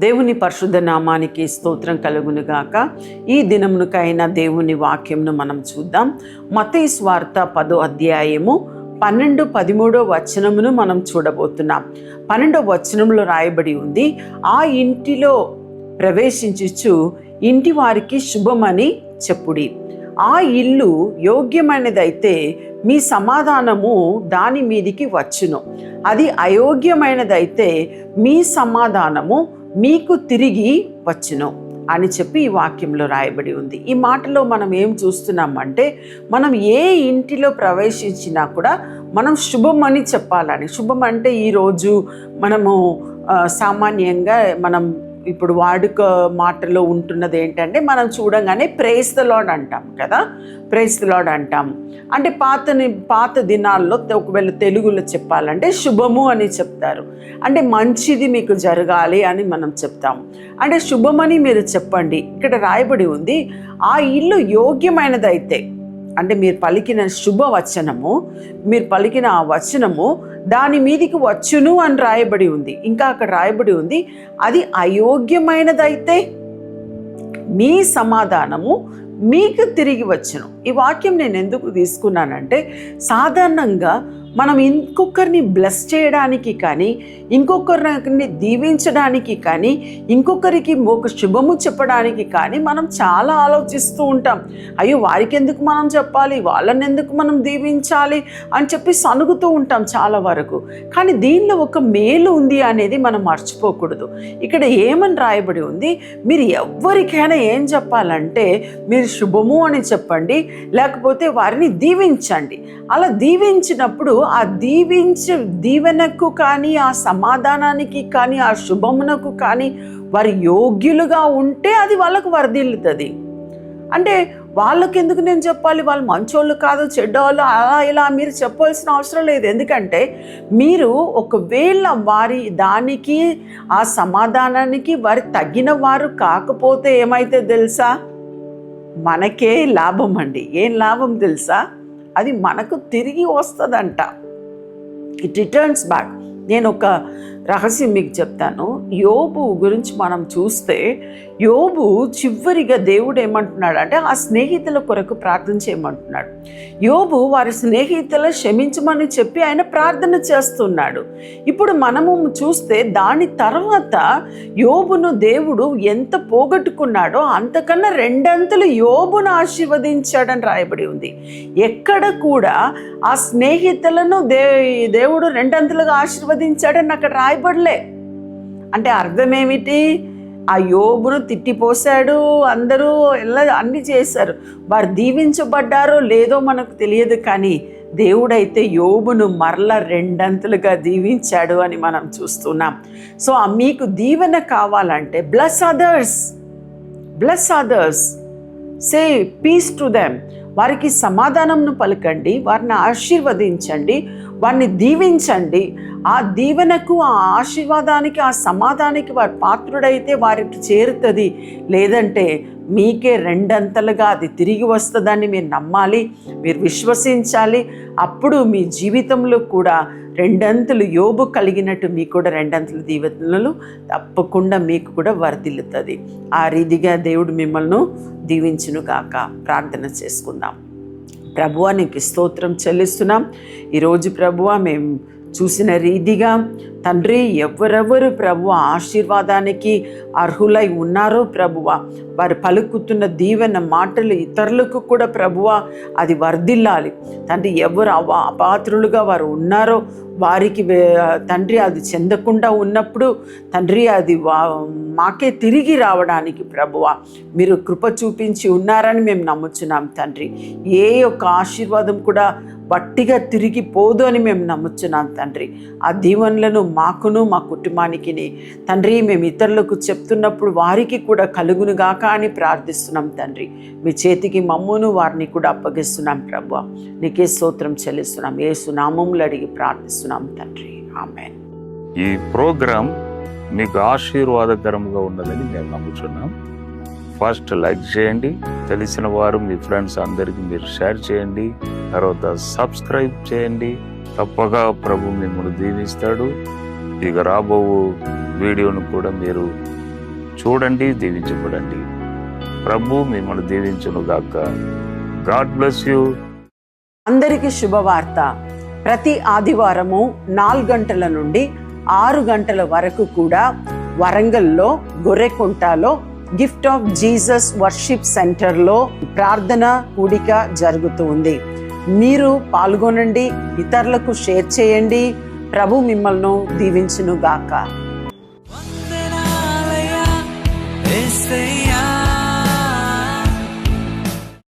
దేవుని పరిశుద్ధ నామానికి స్తోత్రం కలుగునుగాక. ఈ దినమునకైనా దేవుని వాక్యంను మనం చూద్దాం. మత్తయి సువార్త 10వ అధ్యాయము 12, 13 వచనమును మనం చూడబోతున్నాం. 12వ వచనంలో రాయబడి ఉంది, ఆ ఇంటిలో ప్రవేశించుచు ఇంటి వారికి శుభమని చెప్పుడి. ఆ ఇల్లు యోగ్యమైనదైతే మీ సమాధానము దాని మీదికి వచ్చును, అది అయోగ్యమైనదైతే మీ సమాధానము మీకు తిరిగి వచ్చును అని చెప్పి ఈ వాక్యంలో రాయబడి ఉంది. ఈ మాటలో మనం ఏం చూస్తున్నామంటే, మనం ఏ ఇంటిలో ప్రవేశించినా కూడా మనం శుభం అని చెప్పాలని. శుభం అంటే ఈరోజు మనము సామాన్యంగా మనం ఇప్పుడు వాడుక మాటలో ఉంటున్నది ఏంటంటే, మనం చూడంగానే ప్రైజ్ ద లార్డ్ అంటాం కదా, ప్రైజ్ ద లార్డ్ అంటాం. అంటే పాత దినాల్లో ఒకవేళ తెలుగులో చెప్పాలంటే శుభము అని చెప్తారు. అంటే మంచిది మీకు జరగాలి అని మనం చెప్తాము. అంటే శుభమని మీరు చెప్పండి. ఇక్కడ రాయబడి ఉంది, ఆ ఇల్లు యోగ్యమైనదైతే, అంటే మీరు పలికిన శుభవచనము, మీరు పలికిన ఆ వచనము దాని మీదికి వచ్చును అని రాయబడి ఉంది. ఇంకా అక్కడ రాయబడి ఉంది, అది అయోగ్యమైనదైతే మీ సమాధానము మీకు తిరిగి వచ్చును. ఈ వాక్యం నేను ఎందుకు తీసుకున్నానంటే, సాధారణంగా మనం ఇంకొకరిని బ్లెస్ చేయడానికి కానీ, ఇంకొకరిని దీవించడానికి కానీ, ఇంకొకరికి ఒక శుభము చెప్పడానికి కానీ మనం చాలా ఆలోచిస్తూ ఉంటాం. అయ్యో వారికి ఎందుకు మనం చెప్పాలి, వాళ్ళని ఎందుకు మనం దీవించాలి అని చెప్పి సనుగుతూ ఉంటాం చాలా వరకు. కానీ దీనిలో ఒక మేలు ఉంది అనేది మనం మర్చిపోకూడదు. ఇక్కడ ఏమని రాయబడి ఉంది, మీరు ఎవరికైనా ఏం చెప్పాలంటే మీరు శుభము అని చెప్పండి, లేకపోతే వారిని దీవించండి. అలా దీవించినప్పుడు ఆ దీవెనకు కానీ, ఆ సమాధానానికి కానీ, ఆ శుభమునకు కానీ వారి యోగ్యులుగా ఉంటే అది వాళ్ళకు వర్ధిల్లుతుంది. అంటే వాళ్ళకి ఎందుకు నేను చెప్పాలి, వాళ్ళు మంచోళ్ళు కాదు చెడ్డవాళ్ళు అలా ఇలా మీరు చెప్పాల్సిన అవసరం లేదు. ఎందుకంటే మీరు ఒకవేళ వారి దానికి ఆ సమాధానానికి వారి తగిన వారు కాకపోతే ఏమైతే తెలుసా, మనకే లాభం అండి. ఏం లాభం తెలుసా, అది మనకు తిరిగి వస్తుందంట. It returns back. నేను ఒక రహస్యం మీకు చెప్తాను. యోబు గురించి మనం చూస్తే, యోబు చివరిగా దేవుడు ఏమంటున్నాడు అంటే, ఆ స్నేహితుల కొరకు ప్రార్థన చేయమంటున్నాడు. యోబు వారి స్నేహితులు క్షమించమని చెప్పి ఆయన ప్రార్థన చేస్తున్నాడు. ఇప్పుడు మనము చూస్తే దాని తర్వాత యోబును దేవుడు ఎంత పోగొట్టుకున్నాడో అంతకన్నా 2 అంతలు యోబును ఆశీర్వదించాడని రాయబడి ఉంది. ఎక్కడ కూడా ఆ స్నేహితులను దేవుడు 2 అంతలుగా ఆశీర్వదించాడని అక్కడ రాయబడలే. అంటే అర్థం ఏమిటి, ఆ యోబును తిట్టిపోశాడు, అందరూ అన్నీ చేశారు. వారు దీవించబడ్డారో లేదో మనకు తెలియదు, కానీ దేవుడైతే యోబును మరలా 2 అంతలుగా దీవించాడు అని మనం చూస్తున్నాం. సో మీకు దీవెన కావాలంటే bless others, say peace to them. వారికి సమాధానంను పలకండి, వారిని ఆశీర్వదించండి, వారిని దీవించండి. ఆ దీవెనకు, ఆ ఆశీర్వాదానికి, ఆ సమాధానానికి వారి పాత్రుడైతే వారికి చేరుతుంది. లేదంటే మీకే 2 అంతలుగా అది తిరిగి వస్తుందని మీరు నమ్మాలి, మీరు విశ్వసించాలి. అప్పుడు మీ జీవితంలో కూడా 2 అంతలు యోబు కలిగినట్టు మీకు కూడా 2 అంతలు దీవెనలు తప్పకుండా మీకు కూడా వర్ధిల్లుతుంది. ఆ రీతిగా దేవుడు మిమ్మల్ని దీవించునుగాక. ప్రార్థన చేసుకుందాం. ప్రభువా నీకు స్తోత్రం చెల్లిస్తున్నాం. ఈరోజు ప్రభువా మేము చూసిన రీతిగా తండ్రి, ఎవరెవరు ప్రభువా ఆశీర్వాదానికి అర్హులై ఉన్నారో ప్రభువా, వారు పలుకుతున్న దీవెన మాటలు ఇతరులకు కూడా ప్రభువా అది వర్ధిల్లాలి తండ్రి. ఎవరు అపాత్రులుగా వారు ఉన్నారో వారికి తండ్రి అది చెందకుండా ఉన్నప్పుడు తండ్రి అది మాకే తిరిగి రావడానికి ప్రభువా మీరు కృప చూపించి ఉన్నారని మేము నమ్ముచున్నాం తండ్రి. ఏ ఒక్క ఆశీర్వాదం కూడా వట్టిగా తిరిగి పోదు అని మేము నమ్ముచున్నాం తండ్రి. ఆ దీవెనలను మాకును మా కుటుంబానికి తండ్రి మేము ఇతరులకు చెప్తున్నప్పుడు వారికి కూడా కలుగునుగాక అని ప్రార్థిస్తున్నాం తండ్రి. మీ చేతికి మమ్మును వారిని కూడా అప్పగిస్తున్నాం ప్రభువా. నీకే స్తోత్రం చెల్లిస్తున్నాం. యేసు నామములో అడిగి ప్రార్థిస్తున్నాం తండ్రి, ఆమేన్. ఈ ప్రోగ్రాం మీకు ఆశీర్వాదకరంగా ఉన్నదని మేము నమ్ముచున్నాం. ఫస్ట్ లైక్ చేయండి, తెలిసిన వారు మీ ఫ్రెండ్స్ అందరికీ మీరు షేర్ చేయండి, తర్వాత సబ్స్క్రైబ్ చేయండి. తప్పగా ప్రభు మిమ్మల్ని దీవిస్తాడు. ఇక రాబో వీడియోను కూడా మీరు చూడండి, దీవించబడండి. ప్రభు మిమ్మల్ని దీవించును గాక. God bless you. అందరికీ శుభవార్త. ప్రతి ఆదివారము 4 గంటల నుండి 6 గంటల వరకు కూడా వరంగల్లో గొర్రెకుంటలో గిఫ్ట్ ఆఫ్ జీసస్ వర్షిప్ సెంటర్లో ప్రార్థన కూడిక జరుగుతూ ఉంది. మీరు పాల్గొనండి, ఇతరులకు షేర్ చేయండి. ప్రభు మిమ్మల్ని దీవించును గాక.